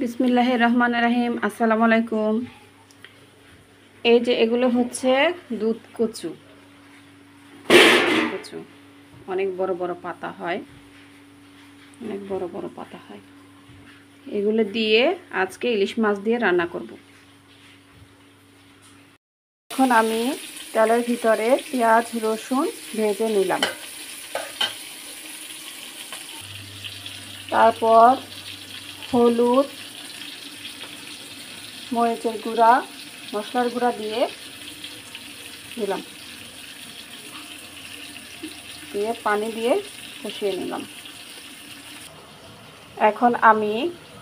বিসমিল্লাহির রহমানির রহিম। আসসালামু আলাইকুম। এই যে এগুলো হচ্ছে দুধ কচু। কচু অনেক বড় বড় পাতা হয়, অনেক বড় বড় পাতা হয়। এগুলো দিয়ে আজকে ইলিশ মাছ দিয়ে রান্না করব। এখন আমি তেলের ভিতরে পেঁয়াজ রসুন ভেজে নিলাম। তারপর হলুদ, মরিচের গুঁড়া, মশলার গুঁড়া দিয়ে দিলাম, দিয়ে পানি দিয়ে কষিয়ে নিলাম। এখন আমি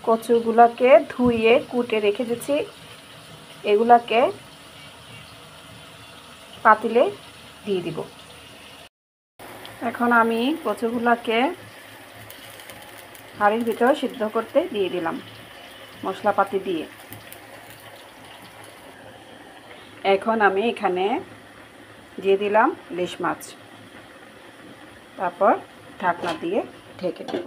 কচুগুলোকে ধুয়ে কুটে রেখে দিচ্ছি, এগুলাকে পাতিলে দিয়ে দিব। এখন আমি কচুগুলোকে হাঁড়ির ভিতরে সিদ্ধ করতে দিয়ে দিলাম মশলাপাতি দিয়ে। এখন আমি এখানে দিয়ে দিলাম ইলিশ মাছ, তারপর ঢাকনা দিয়ে ঢেকে দেব।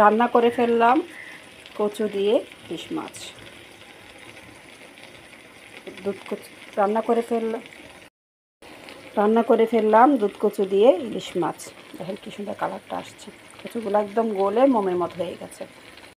রান্না করে ফেললাম কচু দিয়ে ইলিশ মাছ। রান্না করে ফেললাম দুধ কচু দিয়ে ইলিশ মাছ। দেখেন কি সুন্দর কালারটা আসছে, কচুগুলো একদম গলে মোমের মতো হয়ে গেছে।